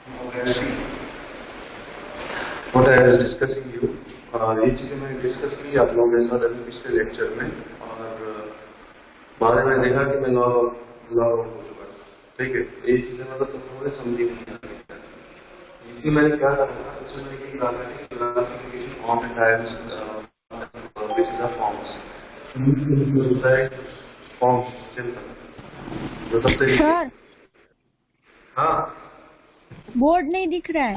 What I was discussing you, ये चीजें मैंने डिस्कस की आप लोगों के साथ अभी पिछले लेक्चर में, और बाद में देखा कि मैं लॉग आउट हो चुका था। ठीक है, ये चीजें मतलब तुम लोगों ने समझी नहीं। इसलिए मैंने क्या करना, उसमें मैंने यही कहा था कि classification of and types which is the forms. Forms जो सबसे सर हाँ बोर्ड नहीं दिख रहा है।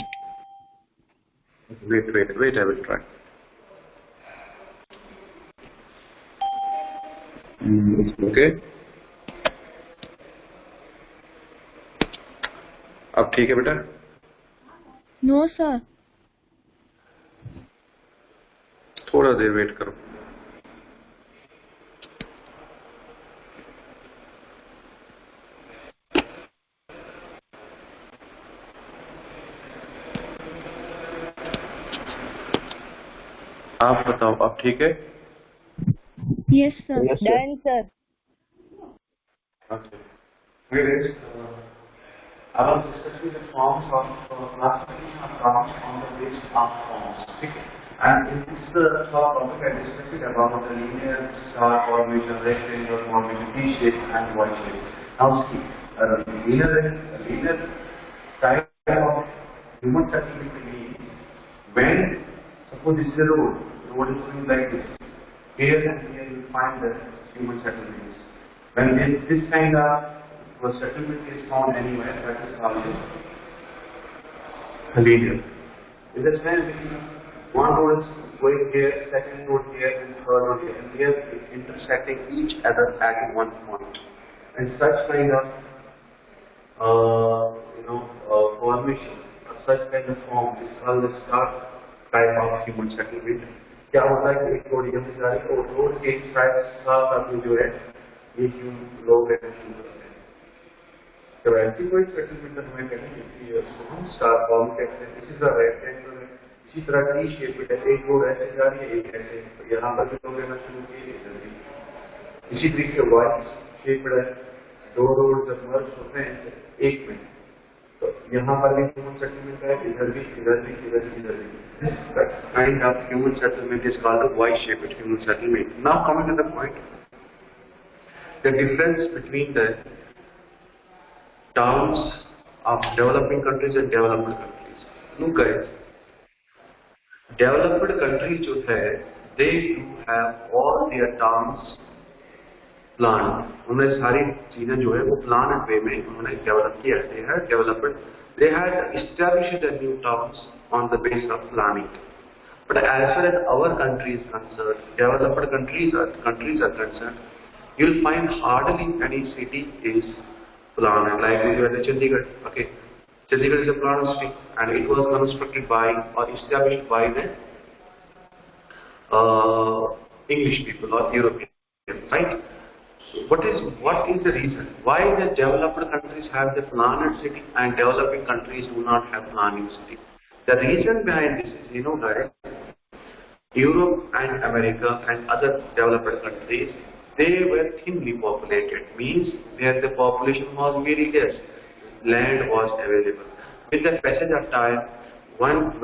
wait I will try. Okay, अब ठीक है बेटा? No sir. थोड़ा देर वेट करो। आप बताओ, अब ठीक है? Yes sir. Done sir. Okay. Whereas, I was discussing the forms of classification of terms on the basis of forms. Okay. And in this topic, I discussed about the linear star formation, rectangular formation, T-shape and Y-shape. Now see, linear type of human settlement means when, suppose this is a road is going like this. Here and here you find the human settlements. When this kind of settlement is found anywhere, that is called a linear. In the sense, one road is going here, second road here, and third road here, and they are intersecting each other at one point. And such kind of formation, such kind of form is called the star type of human settlement. क्या होता है कि एक road यहाँ से जा रही है और रोड के साथ साथ में जो है ये लोग रहना शुरू करते हैं। तो ऐसी कोई सेटलमेंट हमें कहेंगे कि उसको हम स्टार फॉर्म कहते हैं। इसी तरह रेक्टेंगल है, इसी तरह टी शेप है, एक रोड ऐसे जा रही है, एक ऐसे, तो यहाँ पर भी लोग रहना शुरू किए, इधर भी। इसी तरीके वाई शेप है, दो रोड जब मर्ज होते हैं एक में, तो यहाँ पर भी ह्यूमन सेटलमेंट है, इधर भी, इधर भी, इधर भी, इधर भी। Kind of human settlement is called a Y-shaped human settlement. Now coming to the point, the difference between the terms of developing countries and developed countries. Look guys, developed countries जो है, they do have all their terms planned. उन्हें सारी चीजें जो है वो planned way में उन्होंने develop किया है, developed. They had established the new terms on the basis of planning. But as far as our country is concerned, developed countries are concerned, you'll find hardly any city is planned. Like we have the Chandigarh. Okay, Chandigarh is a planned city, and it was constructed by or established by the English people or Europeans, right? So what is the reason why the developed countries have the planned city and developing countries do not have planning city? The reason behind this is, guys, Europe and America and other developed countries, they were thinly populated, means where the population was very less, land was available. With the passage of time, one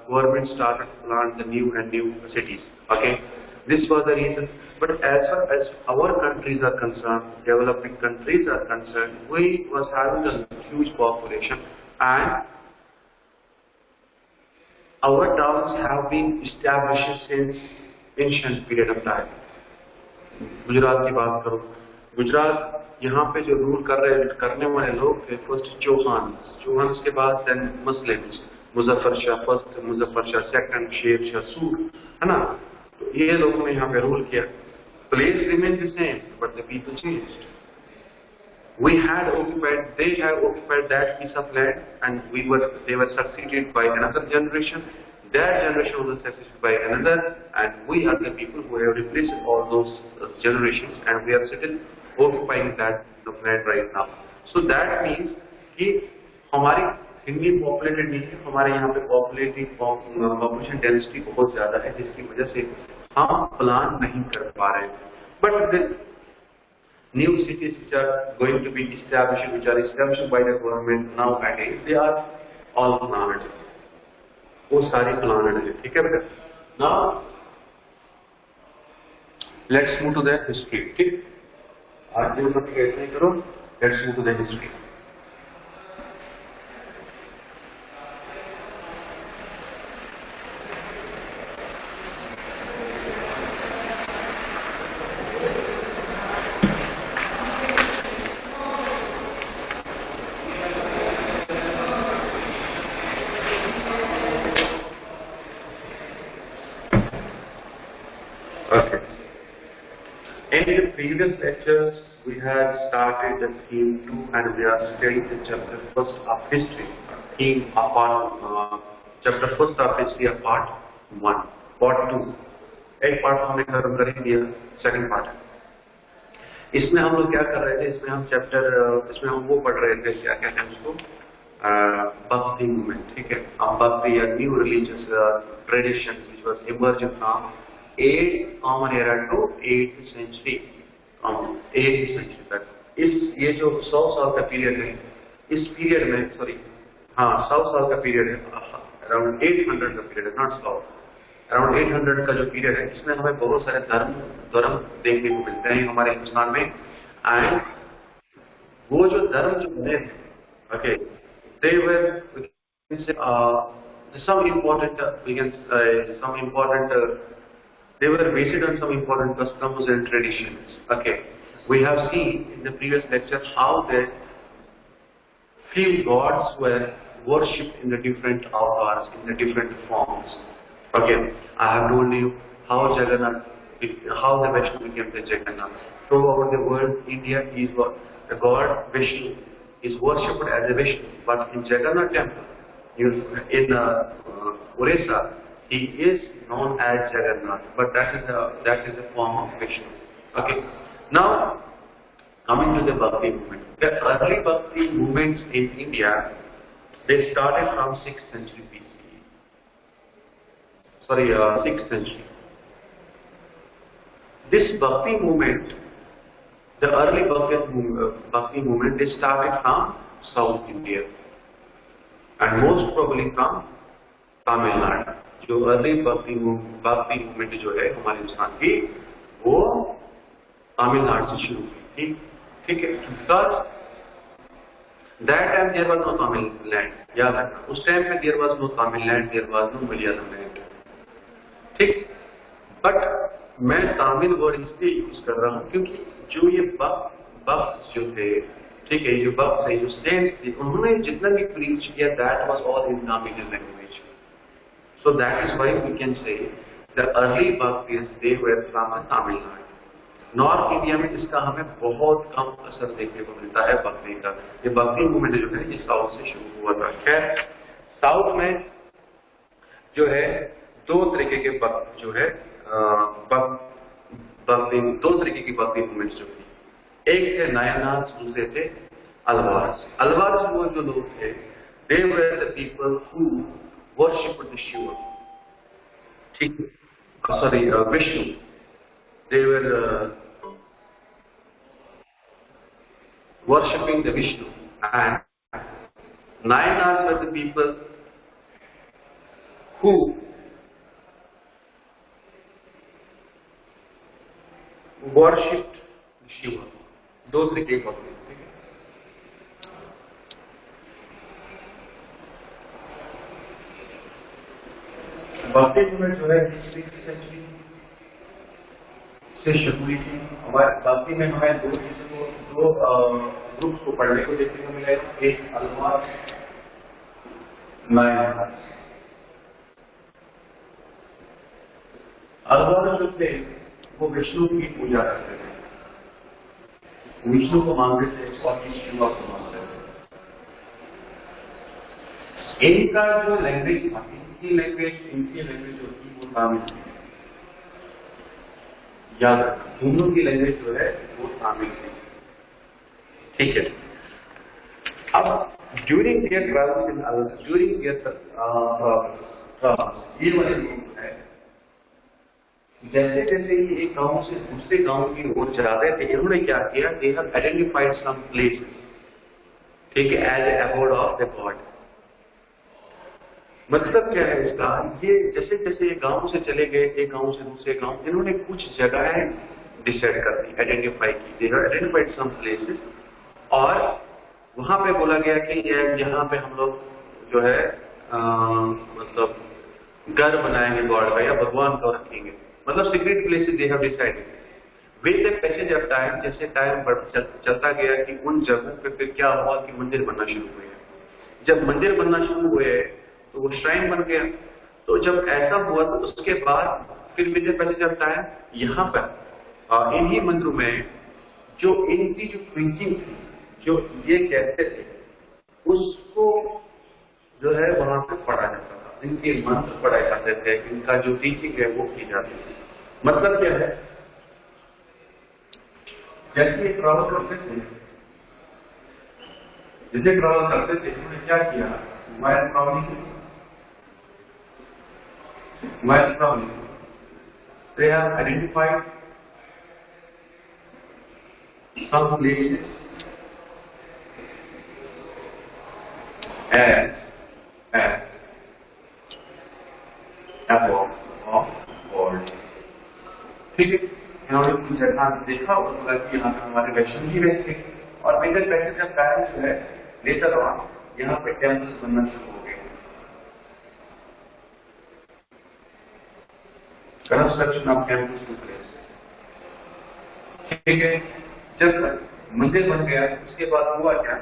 government started to plant the new cities. Okay, this was the reason. But as far as our countries are concerned, developing countries are concerned, we was having a huge population, and our towns have been established since ancient period of time. Gujarat की बात करो, गुजरात यहाँ पे जो rule करने वाले लोग थे, फर्स्ट चौहान के बाद then Muslims, Muzaffar Shah first, Muzaffar Shah second, Sher Shah सूर, है ना? तो ये लोगों ने यहाँ पे रूल किया. Place remained the same, but the people changed. They had occupied that piece of land, and they were succeeded by another generation. That generation was succeeded by another, and we are the people who have replaced all those generations, and we are still occupying that land right now. So that means कि हमारी Hindi populated नहीं है, हमारे यहाँ पे population density बहुत ज्यादा है, जिसकी वजह से हम प्लान नहीं कर पा रहे हैं. But the new cities which are going to be established, which are established by the government nowadays, they are all planned, वो सारी प्लानट है। ठीक है बेटा। Now let's move to the history. ठीक, आज जो सब कहते हैं करो, let's move to the history. Okay. In the previous lectures, we had started the theme 2 and we are studying the chapter 1st of history. Theme of chapter 1st of history of part 1, part 2. एक part हमने खत्म कर ही दिया, second part है। इसमें हम लोग क्या कर रहे थे, इसमें हम वो पढ़ रहे थे, क्या कहते हैं उसको, Bhakti movement। ठीक है, हम भक्ति या new religious tradition which was emerging from 8th common era to 8th century, 8th century तक। ये जो 100 साल का पीरियड है, इस पीरियड में 100 साल का पीरियड है, अराउंड 800 का पीरियड है, नॉट 100, अराउंड 800 का जो पीरियड है, इसमें हमें बहुत सारे धर्म देखने को मिलते हैं हमारे हिंदुस्तान में। एंड वो जो धर्म जो बने थे, okay, they were some important they were based on some important customs and traditions. Okay, we have seen in the previous lecture how the few gods were worshipped in the different avatars, in the different forms. Okay, I have told you how Jagannath, how the Vishnu became the Jagannath. Throughout the world, India is what the god Vishnu is worshipped as a Vishnu, but in Jagannath temple, in Orissa, he is known as Jagannath, but that is the form of Vishnu. Okay. Now, coming to the Bhakti movement, the early Bhakti movements in India, they started from 6th century BCE. Sorry, 6th century. This Bhakti movement, the early Bhakti movement, they started from South India, and most probably from Tamil Nadu. जो early भक्ति movement जो है हमारे हिंदुस्तान की, वो तमिलनाडु से शुरू हुई थी। ठीक है, because that time there was no Tamil land, याद रखना, उस टाइम पे there was no Tamil land, there was no Malayalam land. ठीक, बट मैं तमिल वर्ड इसलिए यूज कर रहा हूँ क्योंकि जो ये भक्त जो थे, ठीक है, जो भक्त है, जो सेंट्स थे, उन्होंने जितना भी प्रीच किया, that was all in Tamil language. So that is why we can say the early Bhaktis, they were from Tamil Nadu. North India में इसका हमें बहुत कम असर देखने को मिलता है भक्ति का। ये भक्ति मूवमेंट जो है ये साउथ से शुरू हुआ था। खैर, साउथ में जो है दो तरीके के भक्त जो है दो तरीके की भक्ति मूवमेंट्स जो थी, एक थे नायनार्स, दूसरे थे अलवार्स। अलवार्स वो जो लोग थे, they were the people who worshipped the Shiva. ठीक, sorry, Vishnu. They were worshipping the Vishnu, and Nayanars were the people who worshipped Shiva. दो तरीके के होते हैं। भक्ति मूवमेंट जो है 6th सेंचुरी से शुरू हुई थी। हमारे भक्ति में हमें दो ग्रुप्स को पढ़ने को देखने को मिला, एक अलवार, नायनार। अलवार जो थे वो विष्णु की पूजा करते थे, विष्णु को मानते थे और शिवा को मानते थे। इनका जो लैंग्वेज था, इनकी लैंग्वेज जो थी वो तमिल थी। याद रखना, दोनों की लैंग्वेज जो है वो तमिल थी। ठीक है, अब ड्यूरिंग देयर ट्रैवल्स ये वाले लोग है, जैसे जैसे ये एक गांव से दूसरे गांव की ओर जा रहे थे, इन्होंने क्या किया, they have identified some places, ठीक है, as a abode of the god. मतलब क्या है इसका, ये जैसे जैसे ये गांव से चले गए, एक गांव से दूसरे गांव, इन्होंने कुछ जगहें डिसाइड कर दी, आइडेंटिफाई की, they have identified some places, और वहां पे बोला गया कि यहाँ पे हम लोग जो है मतलब घर बनाएंगे गॉड का या भगवान को रखेंगे, मतलब secret places they have decided. With the passage of time, जैसे टाइम चलता गया कि उन जगहों पे फिर क्या हुआ कि मंदिर बनना शुरू हुए। जब मंदिर बनना शुरू हुए तो वो श्राइन बन गया। तो जब ऐसा हुआ तो उसके बाद फिर with the passage of time यहाँ पर इन्हीं मंदिरों में जो इनकी जो प्रीचिंग थी, जो ये कहते थे, उसको जो है वहां पे पढ़ा जाता था, इनके मंत्र पढ़ाए जाते थे, इनका जो टीचिंग है वो की जाती थी। मतलब क्या है, जैसे ट्रैवल करते थे, जैसे ट्रैवल करते थे, उन्होंने क्या किया, wild travelling, they have identified some places as above of world। ठीक है, इन्होंने कुछ जगह देखा और बोला कि यहाँ पे हमारे वैष्णव जी रहते थे, और मेजर पैसेज का कारण जो है लेटर ऑन यहाँ पे टेम्पल्स बनना शुरू हो गए, construction of temples to place. ठीक है, जब मंदिर बन गया उसके बाद हुआ क्या,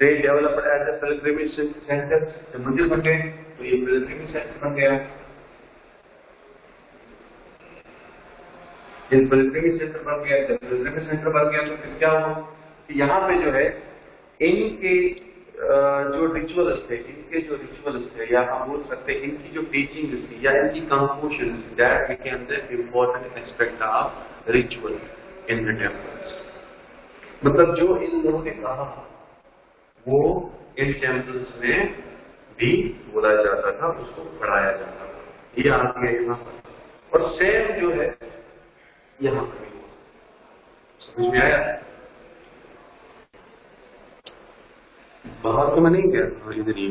they developed as a pilgrimage center। जब मंदिर बन गए तो ये pilgrimage center बन गया। जब pilgrimage center बन गया, जब pilgrimage center बन गया तो फिर क्या हुआ कि यहाँ पे जो है इनके जो रिचुअल्स थे, या हम बोल सकते हैं इनकी जो टीचिंग थी या इनकी composition, that became the important aspect of ritual in the temples. मतलब जो इन लोगों ने कहा वो इन टेम्पल्स में भी बोला जाता था, उसको पढ़ाया जाता था। ये आ गया यहाँ पर, और सेम जो है यहाँ पर भी। समझ में आया? बाहर तो मैं नहीं गया, इधर ही।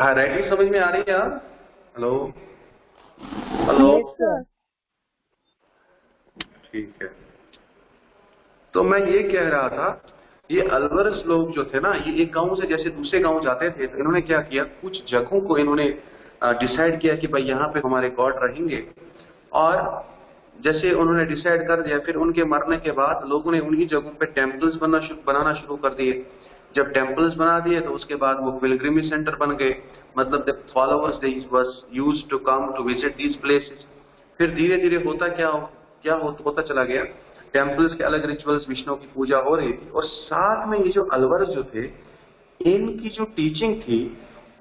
राइटिंग समझ में आ रही है यार? हेलो हेलो, ठीक है। तो मैं ये कह रहा था, ये अलवरस लोग जो थे ना, ये एक गांव से जैसे दूसरे गांव जाते थे, तो इन्होंने क्या किया, कुछ जगहों को इन्होंने डिसाइड किया कि भाई यहाँ पे हमारे गॉड रहेंगे, और जैसे उन्होंने डिसाइड कर दिया, फिर उनके मरने के बाद लोगों ने उन्हीं जगहों पे टेम्पल्स बनाना शुरू कर दिए। जब टेम्पल्स बना दिए तो उसके बाद वो पिलग्रिमेज सेंटर बन गए, मतलब the followers they was used to come to visit these places. फिर धीरे धीरे होता चला गया, टेम्पल्स के अलग रिचुअल्स, विष्णु की पूजा हो रही थी, और साथ में ये जो अलवरस जो थे, इनकी जो टीचिंग थी,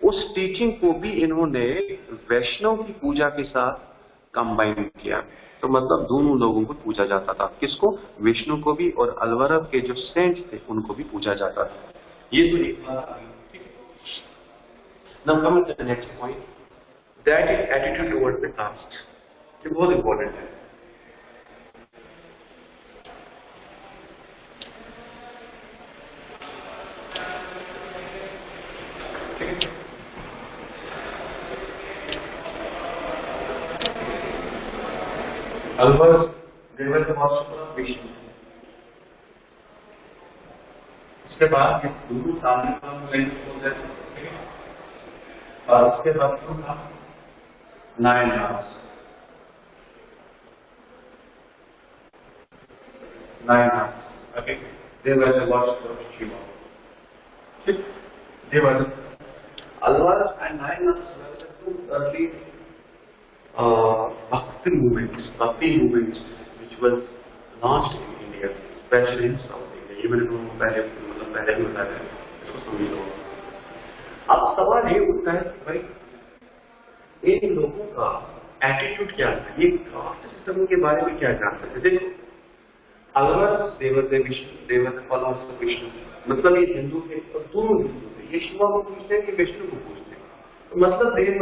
उस टीचिंग को भी इन्होंने वैष्णव की पूजा के साथ कंबाइन किया। तो मतलब दोनों लोगों को पूजा जाता था, किसको, विष्णु को भी, और अलवर के जो सेंट्स थे उनको भी पूजा जाता था। ये तो एक बात। Now coming to the next point, that is attitude towards the caste. ये बहुत इंपॉर्टेंट है। Alvars they were the worshipper of Vishnu। उसके बाद ये गुरु सामने होता है, और उसके बाद क्यों था Nayanars. Okay, they were the worshipper of Shiva। they were Alvars and Nayanars were the two early bhakti movements which was launched in India, especially in South India। ये मैंने तुमको पहले भी बताया, इसको समझ लो। अब सवाल ये उठता है कि भाई इन लोगों का एटीट्यूड क्या था, ये कास्ट सिस्टम के बारे में क्या जानते थे। देखो, अलवर्स देवर फॉलोअर्स ऑफ विष्णु, मतलब ये हिंदू थे, और दोनों हिंदू थे, ये शिवा को पूछते हैं कि विष्णु को पूछते हैं। तो मतलब देव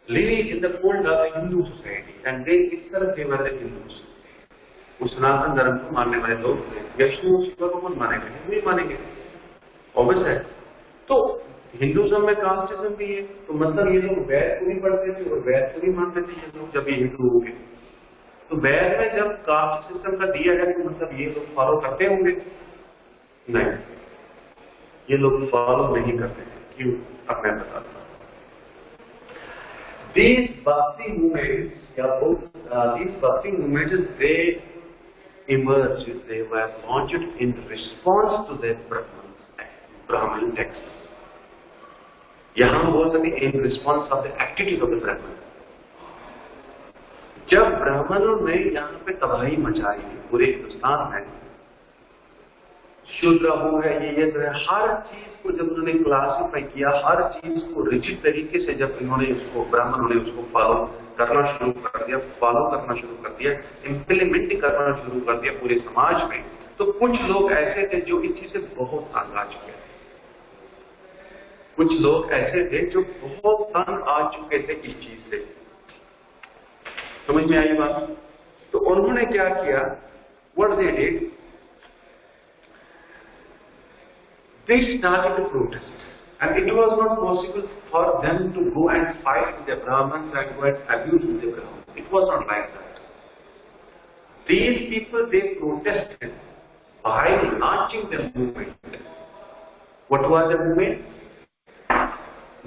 living in the fold of a Hindu society, and they itself they were the Hindus। उस सनातन धर्म को मानने वाले लोग थे। विष्णु शिवा को कौन मानेगा, हिंदू ही मानेंगे। ऑब्वियस है। तो हिंदुज्म में कास्टिज्म भी है, तो मतलब ये लोग वैद को भी पढ़ते थे और वैद को भी मानते थे ये लोग, जब ये हिंदू हो गए। तो वैद में जब कास्ट सिस्टम का दिया है तो मतलब ये लोग फॉलो करते होंगे? नहीं, ये लोग फॉलो नहीं करते हैं। क्यों? अब मैं बताता हूँ। These bhakti movements, these bhakti movements, they emerged, they were launched in response to the Brahmin text. यहाँ हम बोल सकते in response of the activities of the Brahmin. जब ब्राह्मणों ने यहाँ पे तबाही मचाई पूरे हिंदुस्तान में, शूद्र हो है, ये तो है, हर चीज को जब उन्होंने क्लासिफाई किया, हर चीज को रिजिड तरीके से जब इन्होंने उसको, ब्राह्मणों ने उसको फॉलो करना शुरू कर दिया, इम्प्लीमेंट करना शुरू कर दिया पूरे समाज में, तो कुछ लोग ऐसे थे जो इस चीज से बहुत तंग आ चुके थे। कुछ लोग ऐसे थे जो बहुत तंग आ चुके थे इस चीज से। समझ में आई बात? तो उन्होंने क्या किया? What they did, they started to protest, and it was not possible for them to go and fight with the Brahmins and go and abuse with the Brahmins. It was not like that. These people, they protested by launching the movement. What was the movement?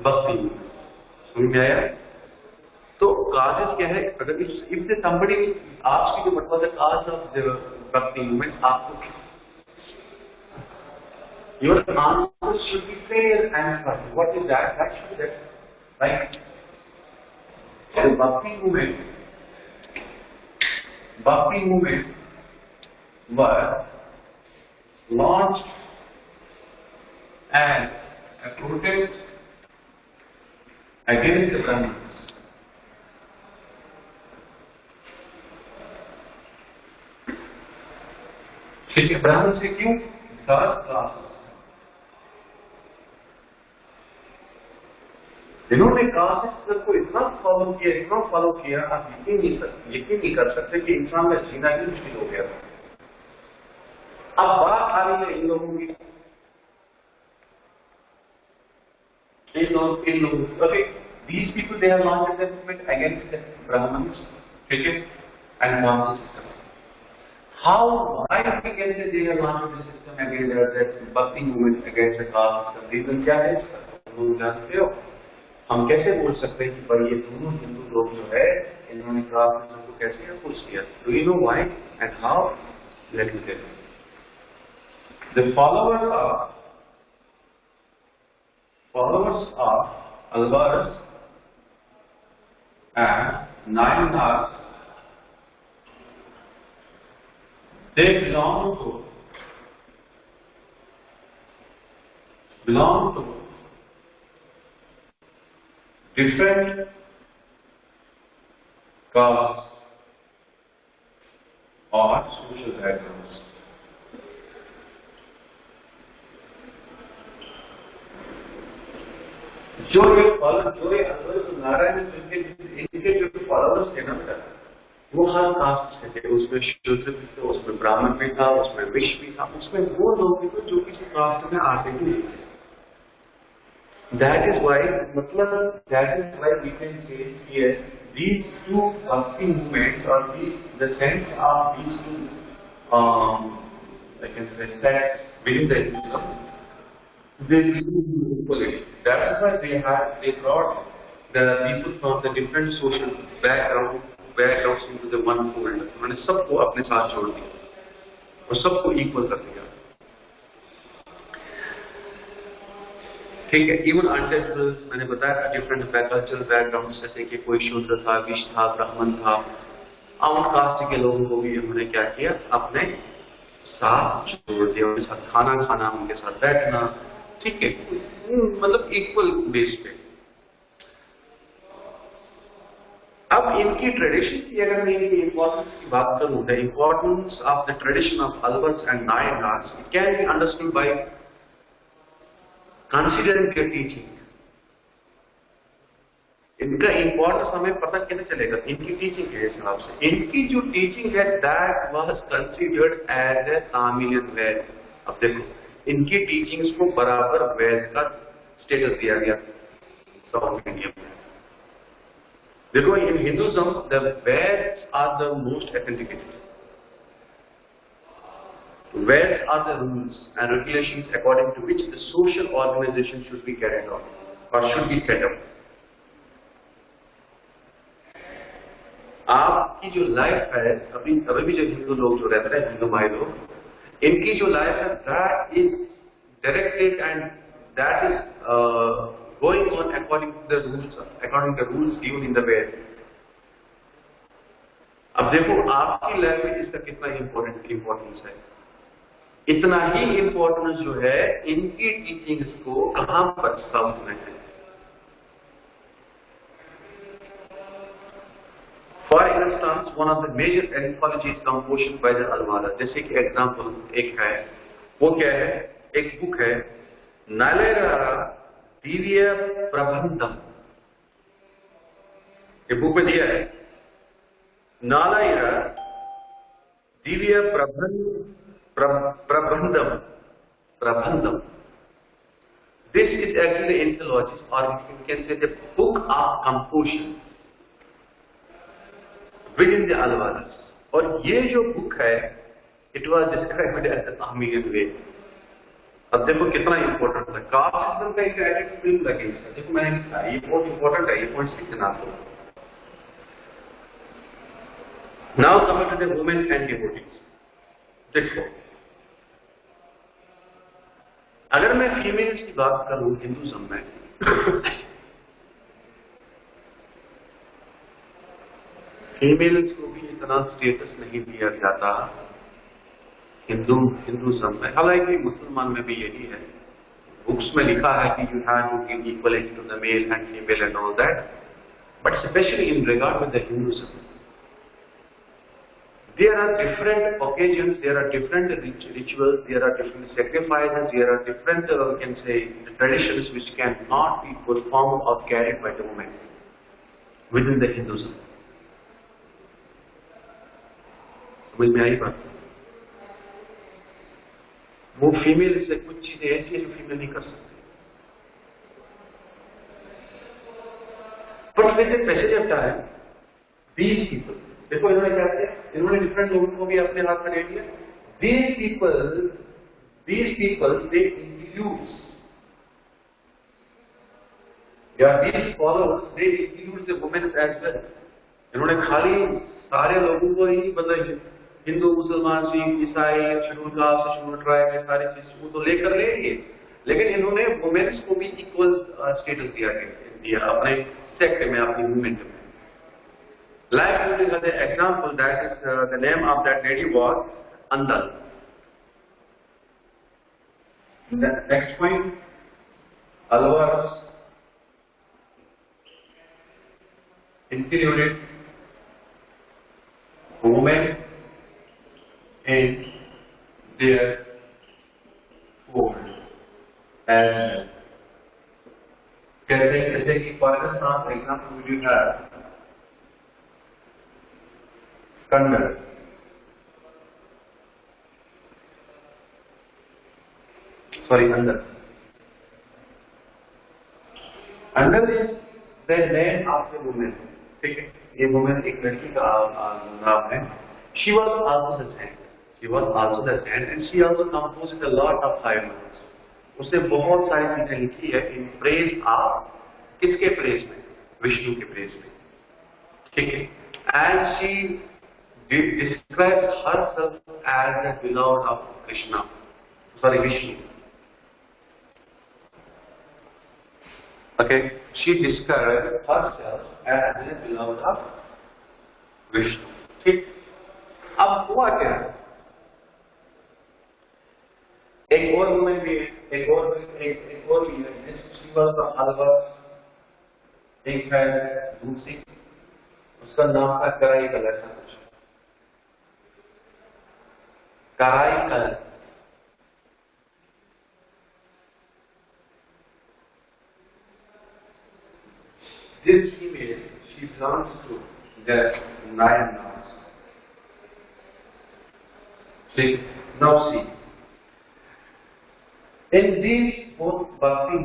Bhakti movement. समझ में आया? तो causes क्या है? अगर if somebody asks you what was the cause of the Bhakti movement, आपको your answer should be fair and right. What is that? That should be that, right? The Bhakti movement was launched as a protest against the Brahmins. ठीक है, ब्राह्मण से क्यों? 10 classes इन्होंने cast को इतना follow किया, आप यकीन नहीं कर सकते कि इंसान का जीना ही मुश्किल हो गया। अब बात आ रही है इन लोगों की, इन लोगों okay, these people they have launched a movement against the Brahmins, ठीक है, and caste system. How, why against they have launched the system against the Bhakti movement against the caste system? Reason क्या है? लोग जानते हो? हम कैसे बोल सकते हैं कि भाई ये दोनों हिंदू लोग जो है इन्होंने कास्ट को कैसे अपोज किया? Do you know why and how? Let me tell you. The followers of Alvars and Nayanars, they belong to different castes or social backgrounds. जो नारायण इनके जो फॉलोअर्स थे ना बेटा, वो हर कास्ट से थे। उसमें शूद्र भी थे, उसमें ब्राह्मण भी था, उसमें वैश्य भी था, उसमें वो लोग भी थे जो किसी कास्ट में आते ही नहीं थे। That is why we can say here these two Bhakti movements, or the sense of these two, I can say sects within the Hinduism, they equally. That is why they brought the people from the different social backgrounds into the one fold. उन्होंने सबको अपने साथ जोड़ दिया और सबको equal कर दिया। ठीक है, इवन अनटेस्टल्स मैंने बताया डिफरेंट कल्चरल बैकग्राउंड, जैसे कि कोई शूद्र था, वैश्य था, ब्राह्मण था, उन कास्ट के लोगों को भी उन्होंने क्या किया, अपने साथ जोड़ दिया, उनके साथ खाना खाना, उनके साथ बैठना, ठीक है, मतलब इक्वल बेस पे। अब इनकी ट्रेडिशन की अगर मैं इनकी इम्पोर्टेंस की बात करूं, the importance of the tradition of Alvars and Nayanars can be understood by considering their teaching. इनका इंपॉर्टेंस हमें पता कैसे चलेगा? इनकी टीचिंग के हिसाब से। इनकी जो टीचिंग है that was considered as a Tamilian Veda. अब देखो, इनकी टीचिंग्स को बराबर वेद का स्टेटस दिया गया साउथ इंडिया में। देखो, in Hinduism the Vedas are the most authenticated. Where are the rules and regulations according to which the social organization should be carried out or should be set up? आपकी जो life है, अभी भी जो हिंदू लोग जो रहते हैं, हिंदू भाई लोग, इनकी जो लाइफ है, that is directed and that is going on according to the rules given in the Ved. अब देखो आपकी लाइफ में इसका कितना इम्पोर्टेंस है। इतना ही इम्पोर्टेंस जो है इनकी टीचिंग्स को कहां पर साउथ में है। For instance, one of the major anthology composition by the Alvara, जैसे कि एग्जांपल एक है, वो क्या है, एक बुक है नालयरा दिव्य प्रबंधम। ये बुक में दिया है नालयरा Divya Prabandham. This is actually the anthology, or you can say the book of composition within the Alvaras. और ये जो बुक है, it was described as the Ahmeyan way. अब देखो कितना इम्पोर्टेंट है। कास्ट सिस्टम का एक एडिट फिल्म लगे इसका, देखो मैंने लिखा है, ये बहुत इम्पोर्टेंट है, ये पॉइंट्स लिखना आपको। Now coming to the women and devotees. देखो, अगर मैं फीमेल्स की बात करूं हिंदुइज्म में, फीमेल्स को भी इतना स्टेटस नहीं दिया जाता हिंदुइज्म में। हालांकि मुसलमान में भी यही है, बुक्स में लिखा है कि you have to give equality to the male and female and all that, but specially in regard with the Hinduism, there are different occasions, there are different rituals, there are different sacrifices, there are different, we can say, traditions which cannot be performed or carried by the women within the Hinduism. समझ में आई बात? वो female से कुछ चीजें ऐसी है जो फीमेल नहीं कर सकती। But with the passage of time, these people, देखो इन्होंने क्या किया, इन्होंने डिफरेंट लोगों को भी अपने हाथ में ले लिया। These people they introduce, these followers they introduce the women as well। इन्होंने खाली सारे लोगों को ही, मतलब हिंदू, मुसलमान, सिख, ईसाई, शेड्यूल कास्ट, शेड्यूल ट्राइब, ये सारी चीज वो तो लेकर ले लिए, लेकिन इन्होंने वुमेन्स को भी इक्वल स्टेटस दिया अपने सेक्ट में, अपनी मूवमेंट में। Like using as an example, that is the name of that lady was Andal. The next point, Alvaras included women in their fold, and कहते हैं कि for example we do have Kannada. Sorry, Andal. Andal is the name of the woman. ठीक है, ये woman एक लड़की का नाम है। She was also the saint, and she also composed a lot of hymns. उसने बहुत सारी चीजें लिखी है in praise of, किसके praise में? विष्णु के praise में। ठीक है, and she describes herself as a beloved of Vishnu. Okay, she describes herself as a beloved of Vishnu. ठीक, अब हुआ क्या? एक और वुमेन भी है, एक और भी है, शिवा का हलवा, एक है दूसरी, उसका नाम था कराई कलर था कुछ, कराई colour. This female, she belongs to the Nayanaras. See, now see. In these both bhakti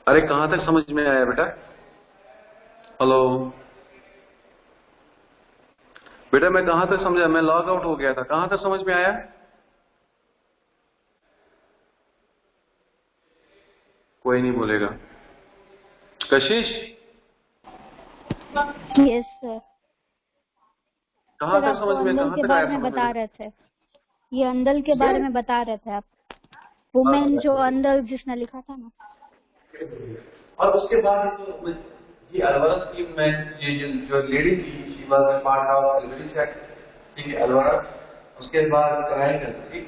अरे कहां तक समझ में आया बेटा? हेलो बेटा, मैं कहां तक समझा? मैं लॉग आउट हो गया था, कहां तक समझ में आया? कोई नहीं बोलेगा। कशिश यस सर। कहां सर तक आप समझ में, अंदल कहां के तक बारे आया में समझ बता में? रहे थे, ये अंदल के बारे में बता रहे थे आप, वुमेन जो अंदल जिसने लिखा था ना। और उसके बाद ये अलवरस की मैं ये जो लेडी थी, शी वाज पार्ट ऑफ एलबरी सेक्ट, ठीक है, अलवरस। उसके बाद कराई करती,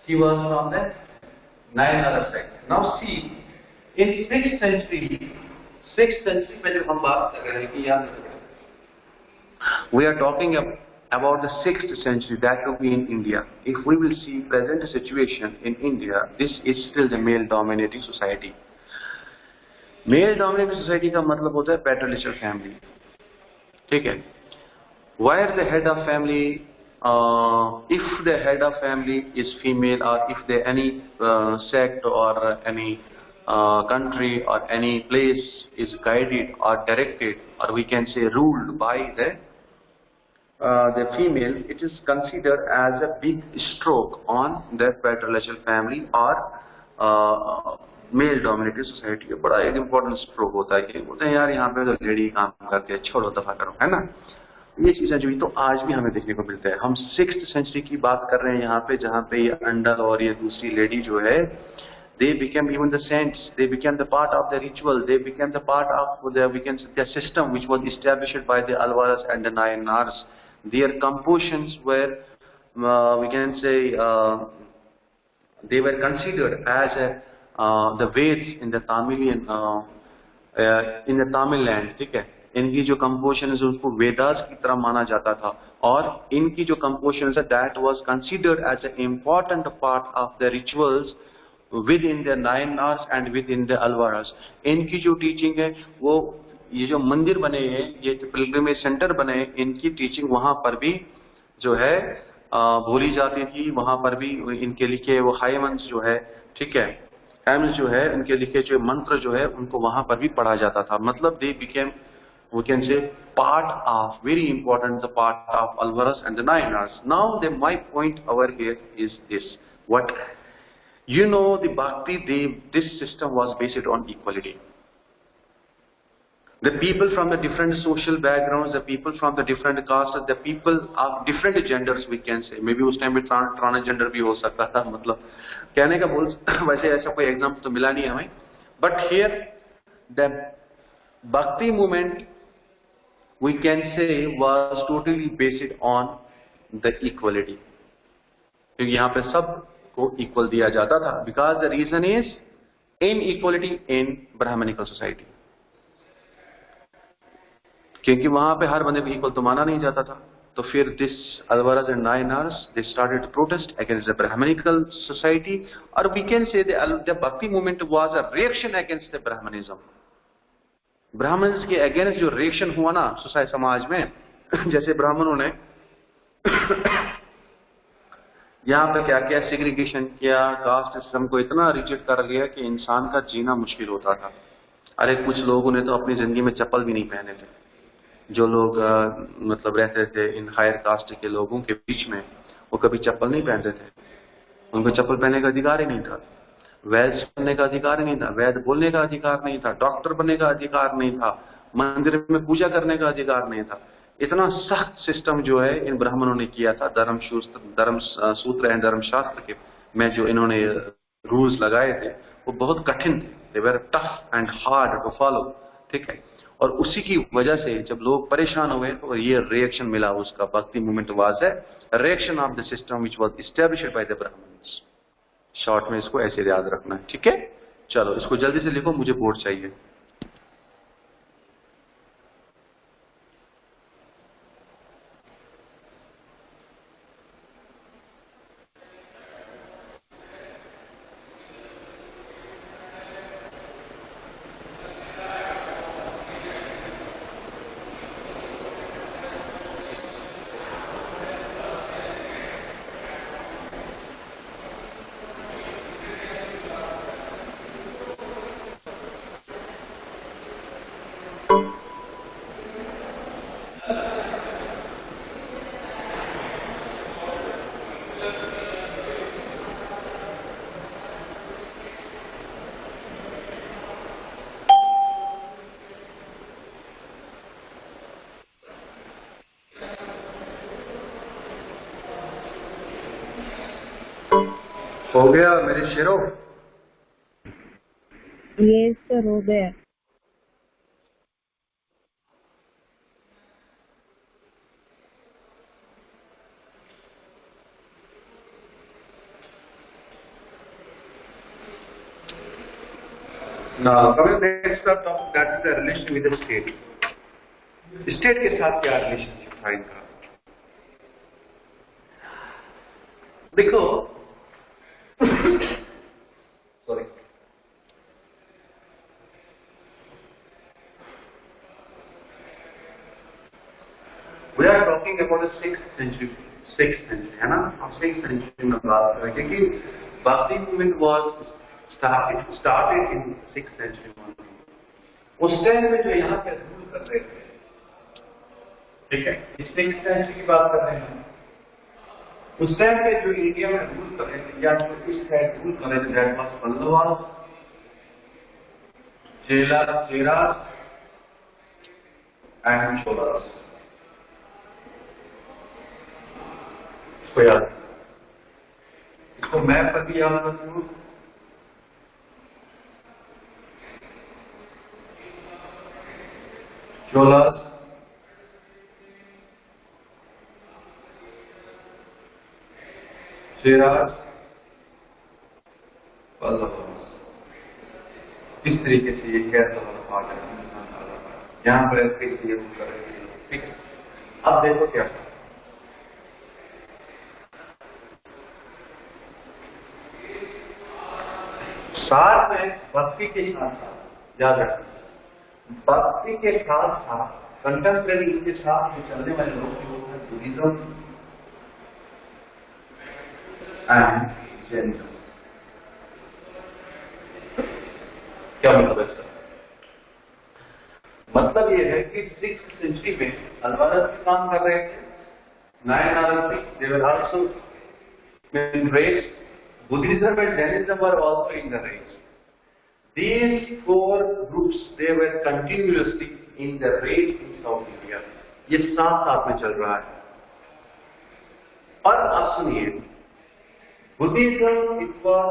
she was from the nine other sect. Now see in 6th century में जब हम बात कर रहे हैं कि याद रखिए, we are talking about the 6th century, that will be in India. If we will see present situation in India, this is still the male dominating society. Male dominated society का मतलब होता है पैट्रिलिशियल फैमिली, ठीक है। Wire the head of family, if the head of family is female, और if the any sect और any country or any place is guided or directed, or we can say ruled by the female, it is considered as a big stroke on the patriarchal family or male dominated society का बड़ा एक important stroke होता है कि बोलते हैं यार यहाँ पे तो लेडी काम करती है, छोड़ो दफा करो, है ना। ये चीजें जो तो आज भी हमें देखने को मिलता है। हम 6th सेंचुरी की बात कर रहे हैं यहाँ पे, जहाँ पे ये अंडल और ये दूसरी लेडी जो है, they became even the saints, they became the part of the ritual, they became the part of the, we can say, the system which was established by the Alvaras and the Nayanars. Their compositions were, we can say, they were considered as the Veds in the Tamilian, in the Tamil land, ठीक है। इनकी जो composition है उसको वेदास की तरह माना जाता था, और इनकी जो कंपोजिशन है that was considered as a important part of the rituals within the Nayanars and within the Alvaras. इनकी जो टीचिंग है वो, ये जो मंदिर बने हैं, ये पिलग्रिमेज सेंटर बने हैं, इनकी टीचिंग वहां पर भी जो है बोली जाती थी। वहां पर भी इनके लिखे वो हाइमन्स जो है, ठीक है, हेम्स जो है, उनके लिखे जो मंत्र जो है उनको वहां पर भी पढ़ा जाता था। मतलब they became, we can say, part of, very important, the part of Alvaras and the Nayanars. Now my point over here is this: what you know, the Bhakti, this system was based on equality. The people from the different social backgrounds, the people from the different castes, the people of different genders, we can say, maybe उस time में transgender भी हो सकता था, मतलब कहने का बोल, वैसे ऐसा कोई एग्जाम्पल तो मिला नहीं हमें, but here the Bhakti movement we can say was totally based on the equality, क्योंकि यहाँ पे सब को इक्वल दिया जाता था। Because the reason is inequality in Brahmanical society, क्योंकि वहां पे हर बंदे को इक्वल तो माना नहीं जाता था। तो फिर this Alvaras and Nayanars they started protest against the Brahmanical society, और we can say the Bhakti movement was a reaction against the Brahminism. Brahmins के अगेंस्ट जो रिएक्शन हुआ ना सोसाइटी समाज में, जैसे ब्राह्मणों ने यहाँ पे क्या किया, सेग्रीगेशन किया, कास्ट सिस्टम को इतना रिजेक्ट कर लिया कि इंसान का जीना मुश्किल होता था। अरे कुछ लोगों ने तो अपनी जिंदगी में चप्पल भी नहीं पहने थे। जो लोग मतलब रहते थे इन हायर कास्ट के लोगों के बीच में, वो कभी चप्पल नहीं पहनते थे। उनको चप्पल पहनने का अधिकार ही नहीं था, वैद करने का अधिकार नहीं था, वैद बोलने का अधिकार नहीं था, डॉक्टर बनने का अधिकार नहीं था, मंदिर में पूजा करने का अधिकार नहीं था। इतना सख्त सिस्टम जो है इन ब्राह्मणों ने किया था। धर्म सूत्र एंड धर्मशास्त्र के में जो इन्होंने रूल्स लगाए थे वो बहुत कठिन थे, they were tough and hard to follow, ठीक है। और उसी की वजह से जब लोग परेशान हुए तो ये रिएक्शन मिला उसका। भक्ति मूवमेंट वाज है reaction of the system which was established by the Brahmans. Short में इसको ऐसे याद रखना है, ठीक है। चलो इसको जल्दी से लिखो, मुझे बोर्ड चाहिए। हो गया मेरे शेरों? ये सर हो गया। Now, coming next up, that is the relation with the state. State के साथ क्या रिलेशनशिप था इनका? देखो, sorry, we are talking about the 6th century, है ना? हम 6th century में बात कर रहे हैं क्योंकि भक्ति movement was started in 6th century। उस टाइम में जो यहाँ पे रूल कर रहे थे, ठीक है, इस 6th century की बात कर रहे हैं। उस टाइम पे जो इंडिया में रूल कर रहे थे या जो इस साइड रूल कर रहे थे, that was Pallava, Cheras and Cholas. इसको याद, इसको मैप पर भी याद रखो। चोलास, चेरास, पल्लवा। इस तरीके से ये कैसा पार्ट है, यहां पर फिर से रूल कर रहे हैं, ठीक है। अब देखो क्या, साथ में भक्ति के साथ याद रखना, भक्ति के साथ साथ कंटेम्परेरी के साथ जो चलने वाले लोग थे वो है बुद्धिज्म एंड जैनिज्म। क्या मतलब है सर? मतलब ये है कि 6th सेंचुरी में अल्वारस भी काम कर रहे थे, Nayanar they were also in race. Buddhism and Jainism were also in the race. These 4 groups, they were continuously in the race in South India. ये साथ में चल रहा है। और अब सुनिए, Buddhism it was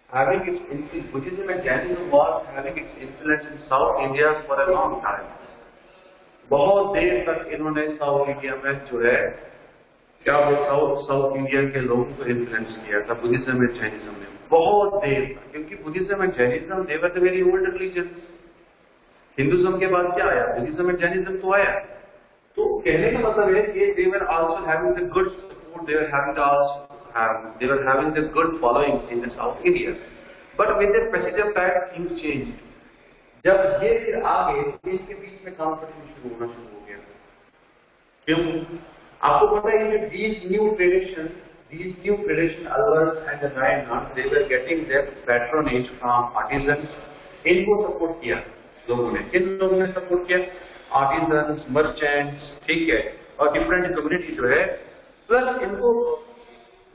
having its influence, Buddhism and Jainism was having its influence in South India for a long time. बहुत देर तक इन्होंने साउथ इंडिया में जो है क्या वो साउथ इंडिया के लोगों को इन्फ्लुएंस किया था बुद्धिज्म एंड जैनिज्म ने, बहुत देर तक, क्योंकि Buddhism and Jainism they were the very old religion. Hinduism के बाद क्या आया? बुद्धिज्म एंड जैनिज्म तो आया। तो कहने का मतलब है कि they were also having the good support, they were having the good following in the South India, but with the passage of time things change. जब ये फिर आगे इनके बीच में कॉम्पिटिशन शुरू होना शुरू हो गया। क्यों? आपको पता है कि these new tradition Alvars and the Nayanars, they were getting their patronage from artisans. इनको सपोर्ट किया लोगों ने। किन लोगों ने सपोर्ट किया? आर्टिजन्स, मर्चेंट्स, ठीक है, और डिफरेंट कम्युनिटी जो है, प्लस इनको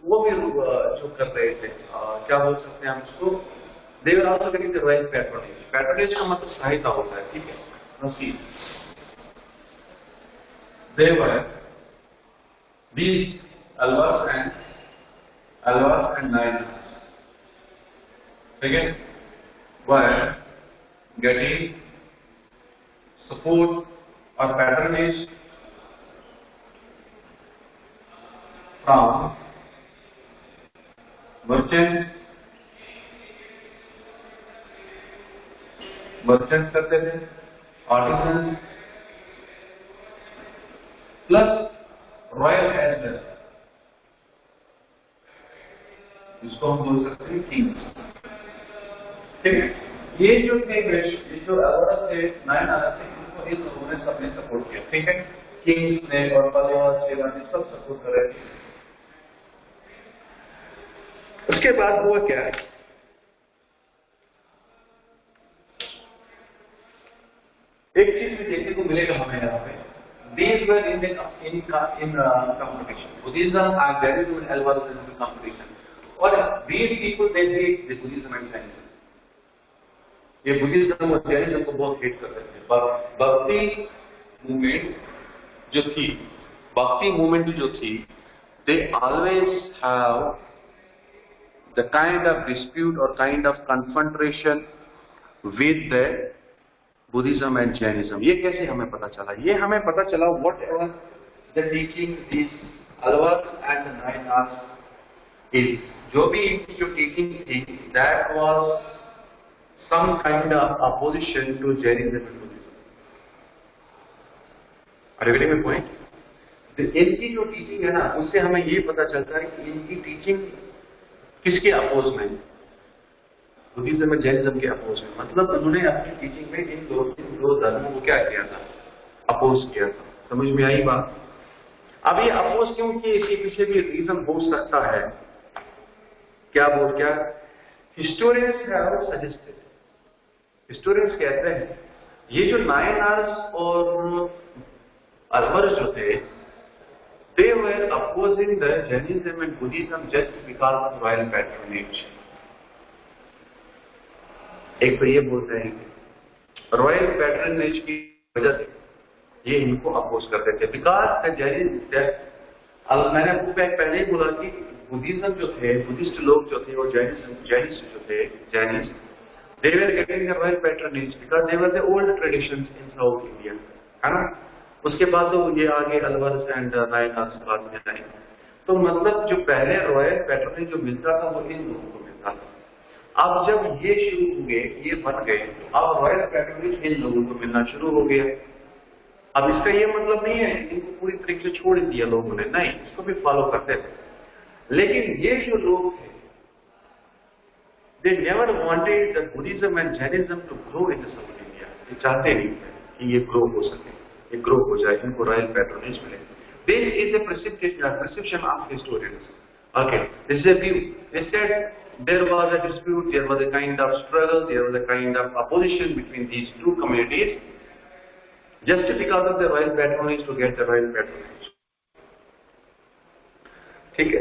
वो भी जो कर रहे थे, क्या बोल सकते हैं हम इसको, they were also getting the royal patronage. Patronage का मतलब सहायता होता है, ठीक है, नसीब। They were these Alvars and Nayanars, again, were getting support or patronage from merchants करते थे, artisans, plus royal as well, इसको हम बोल सकते हैं किंग्स। ठीक है, ये जो थे ये जो अल्वार थे, नायनार थे, इनको इन लोगों ने सबने सपोर्ट किया। ठीक है, किंग्स ने और पलेवा ने सब सपोर्ट कर रहे थे। उसके बाद हुआ क्या है? एक चीज भी देखने को मिलेगा हमें यहाँ पे, these were in competition. Buddhism and Jainism and Alvarism in the competition. और these people they hate the Buddhism and Jainism. ये बुद्धिज्म और जैनिज्म को बहुत हेट करते थे। भक्ति मूवमेंट जो थी, they always have the kind of dispute or kind of confrontation with the Buddhism and Jainism. ये कैसे हमें पता चला? ये हमें पता चला whatever the teaching these Alvars and the Nayanars is, जो भी इनकी जो teaching थी, that was some kind of opposition to Jainism and Buddhism. Are you getting my point? इनकी जो teaching है ना, उससे हमें ये पता चलता है कि इनकी teaching किसके अपोज में? बुद्धिज्म और जैनिज्म के अपोज में। मतलब उन्होंने अपनी टीचिंग में इन दो धर्मों को क्या किया था? अपोज किया था। समझ में आई बात? अब ये अपोज क्यों किए, इसके पीछे भी रीजन हो सकता है। क्या हिस्टोरियंस हैव सजेस्टेड, हिस्टोरियंस कहते हैं ये जो नायनार्स और अल्वर्स जो थे, they were opposing the Jainism and Buddhism just because of royal patronage. एक तो ये बोलते हैं कि रॉयल पैट्रनेज की वजह से ये इनको अपोज करते थे, बिकॉज मैंने आपको पहले ही बोला कि बुद्धिज्म जो थे, बुद्धिस्ट लोग जो थे, और जैनिस्ट जो थे, they were getting the royal patronage because they were the old traditions in South India, है ना। उसके बाद तो ये आगे अलवर्स एंड नायनार्स बाद में आए। तो मतलब जो पहले रॉयल पैट्रनेज जो मिलता था वो इन लोगों को मिलता था। अब जब ये शुरू हुए, ये बन गए, तो अब रॉयल पैट्रनेज इन लोगों को मिलना शुरू हो गया। अब इसका ये मतलब नहीं है इनको पूरी तरीके से छोड़ दिया लोगों ने, नहीं, इसको भी फॉलो करते थे। लेकिन ये जो लोग थे They never wanted the Buddhism and Jainism to grow in the South India. ये चाहते नहीं थे कि ये ग्रो हो सके, ये ग्रो हो जाए, इनको रॉयल पैट्रोनेज मिले. This is a perception of historians. Okay, this is a view. They said there was a dispute, there was a kind of struggle, there was a kind of opposition between these two communities, just because of the royal patronage to get the royal patronage. ठीक है.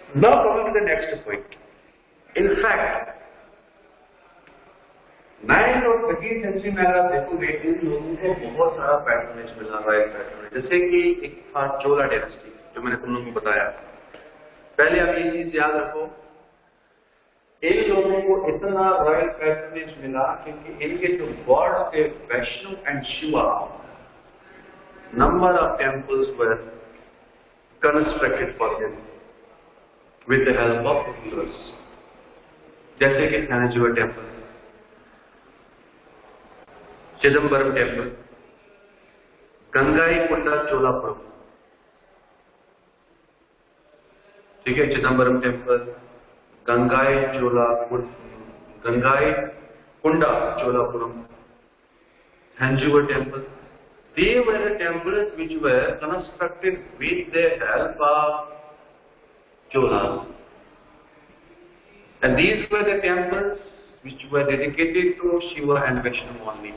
Now coming to the next point. In fact, 9th और 13th century में अगर आप देखोगे इन लोगों को बहुत सारा पैट्रोनेज मिला, रॉयल पैट्रोनेज. जैसे कि एक था चोला डायनेस्टी जो मैंने तुम लोगों को बताया. पहले आप ये चीज याद रखो, इन लोगों को इतना रॉयल पैट्रोनेज मिला क्योंकि इनके जो गॉड थे Vishnu and Shiva, number of temples were constructed for them with the help of rulers. जैसे कि थानेश्वर टेम्पल, चिदम्बरम टेम्पल, गंगाईकोंडा चोलापुरम. ठीक है, Chidambaram temple, Gangaikonda Cholapuram, Tanjore temple. They were the temples which were constructed with the help of Cholas. And these were the temples which were dedicated to Shiva and Vishnu only.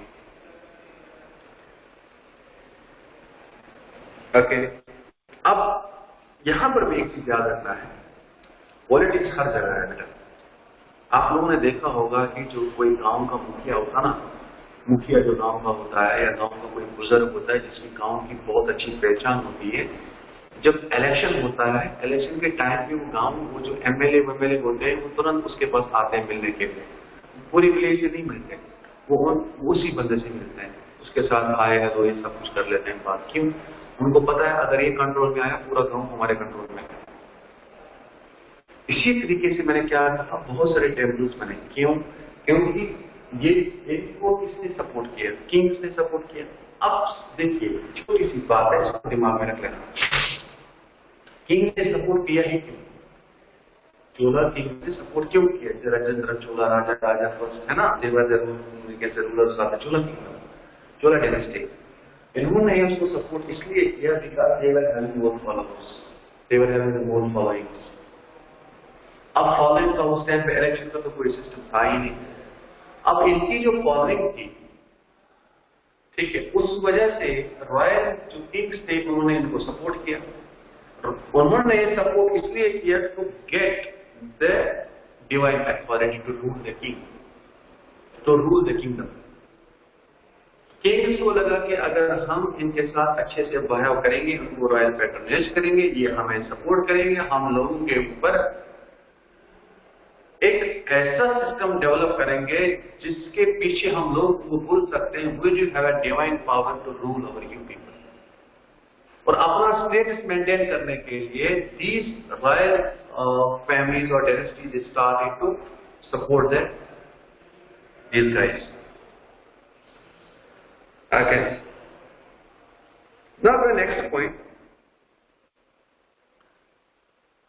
Okay. अब यहां पर भी एक चीज याद रखना है, पॉलिटिक्स हर जगह है बेटा. आप लोगों ने देखा होगा कि जो कोई गांव का मुखिया होता ना, मुखिया जो गांव का होता है या गांव का कोई बुजुर्ग होता है जिसकी गांव की बहुत अच्छी पहचान होती है, जब इलेक्शन होता है, इलेक्शन के टाइम पे वो गांव वो जो एमएलए होते हैं वो तुरंत उसके पास आते हैं मिलने के लिए. पूरी विलेज से नहीं मिलते, वो उसी बंदे से मिलते हैं, उसके साथ आए हैं तो ये सब कुछ कर लेते हैं बात. क्यों? उनको पता है अगर ये कंट्रोल में आया पूरा गांव हमारे कंट्रोल में है. इसी तरीके से मैंने क्या कहा, बहुत सारे टेम्पल्स बने. क्यों? क्योंकि ये इनको किसने सपोर्ट किया? किंग्स ने सपोर्ट किया. अब देखिए छोटी सी बात है, इसको दिमाग में रख लेना. किंग ने सपोर्ट किया है क्यों? चोला किंग ने सपोर्ट क्यों किया? राजेंद्र चोला राजा फर्स्ट है ना, rulers of Chola kingdom, Chola dynasty. इन्होंने उसको सपोर्ट इसलिए किया because they were having more followers, they were having more followings. अब फॉलोइंग का उस टाइम पे इलेक्शन का तो कोई सिस्टम था ही नहीं. अब इनकी जो फॉलोइंग थी, ठीक है, उस वजह से रॉयल जो किंग्स थे उन्होंने इनको सपोर्ट किया. उन्होंने ये सपोर्ट इसलिए किया to get the divine authority to rule the king, to rule the kingdom. Kings को लगा कि अगर हम इनके साथ अच्छे से बहाव करेंगे, उनको रॉयल पैट्रोनेज करेंगे, ये हमें सपोर्ट करेंगे, हम लोगों के ऊपर एक ऐसा सिस्टम डेवलप करेंगे जिसके पीछे हम लोग वो बोल सकते हैं we will have a divine power to rule over you people. और अपना स्टेटस मेंटेन करने के लिए दीज रॉयल फैमिलीज और dynasties started to support these guys. Okay, now the next point.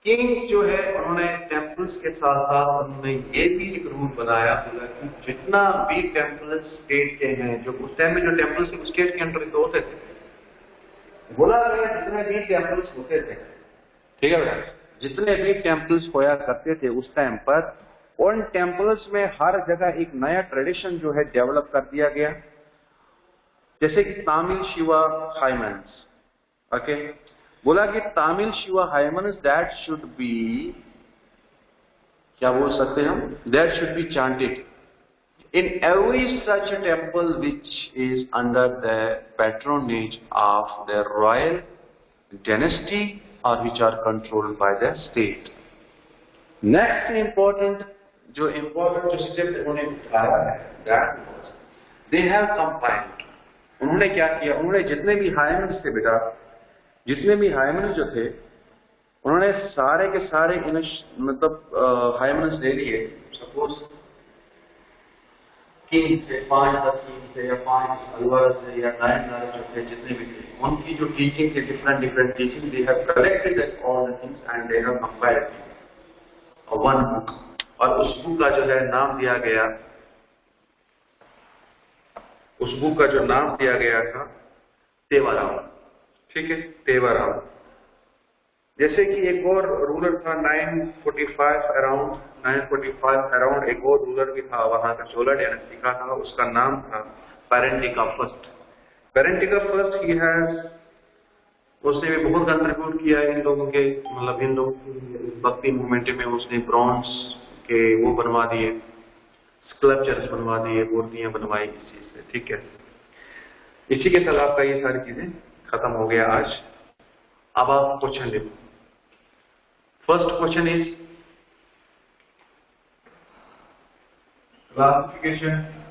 King जो है उन्होंने टेम्पल्स के साथ साथ उन्होंने ये भी एक रूल बनाया कि जितना भी टेम्पल्स स्टेट के हैं, जो उस टाइम में जो टेम्पल्स थे स्टेट के अंडर तो होते थे, बोला गया जितने भी टेम्पल्स होते थे, ठीक है बेटा, जितने भी टेम्पल्स होया करते थे उस टाइम पर, उन टेम्पल्स में हर जगह एक नया ट्रेडिशन जो है डेवलप कर दिया गया. जैसे कि तामिल शिवा हाइमन्स. ओके, बोला कि Tamil Shiva hymns that should be, क्या बोल सकते हैं हम, that should be chanted in every such a temple which is under the patronage of the royal dynasty or which are controlled by the state. Next important जो step उन्होंने उठाया है, that was they have compiled. उन्होंने क्या किया, उन्होंने जितने भी हाइमन्स थे बेटा, जितने भी हाइमन्स जो थे, उन्होंने सारे के सारे मतलब हाइमन्स ले लिए. सपोज किंग थे, 5 किंग थे या 5 अलवर थे या 9 जो थे, जितने भी थे, उनकी जो टीचिंग थे, different teaching, they have collected all the things and they have compiled. One book, और उस बुक का जो है नाम दिया गया, उस बुक का जो नाम दिया गया था देवाराम। ठीक है, देवाराम। जैसे कि एक और रूलर था 945 अराउंड, 945 अराउंड एक और रूलर भी था वहां का, चोला डायनेस्टी का था, उसका नाम था पेरेंटिका फर्स्ट। पेरेंटिका फर्स्ट ही है, उसने भी बहुत कंट्रीब्यूट किया है इन लोगों के, मतलब इन लोगों की भक्ति मूवमेंट में। उसने ब्रॉन्ज के वो बनवा दिए, स्कल्पचर्स बनवा दिए, मूर्तियां बनवाई इस चीज से। ठीक है, इसी के साथ आपका ये सारी चीजें खत्म हो गया आज। अब आप क्वेश्चन लिखो। First question is classification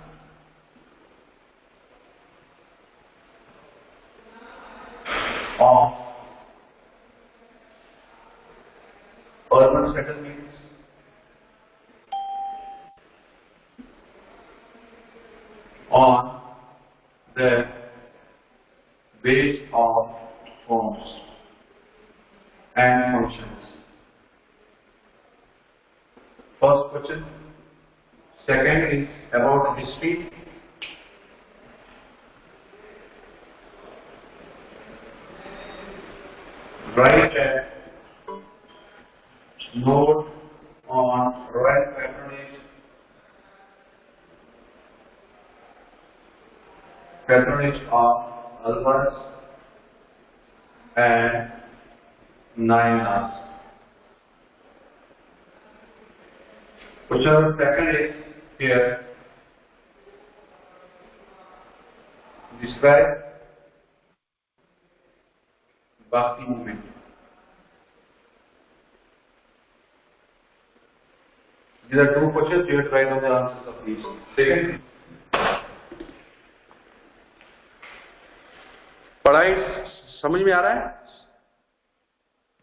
of urban settlements on the base of forms and functions. First question. Second is about history. Write a note on royal patronage of Alvars and Nayanars. Question second is here. Describe Bhakti movement. These are two questions. You have to write down the answers of these. Second, पढ़ाई समझ में आ रहा है?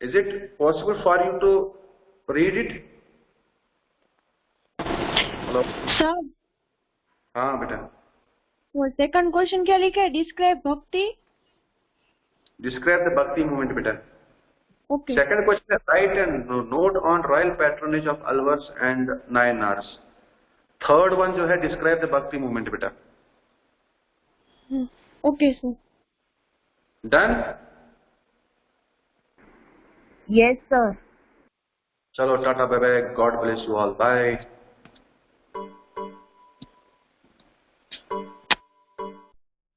Is it possible for you to read it? Hello. Sir हाँ बेटा। वो second question क्या लिखा है? डिस्क्राइब भक्ति। Describe the Bhakti movement, बेटा। Okay. Second question is write a note on royal patronage of Alvars and Nayanars. Third one जो है describe the Bhakti movement, बेटा। Okay sir. Done? Yes sir. चलो tata bye bye, God bless you all, bye.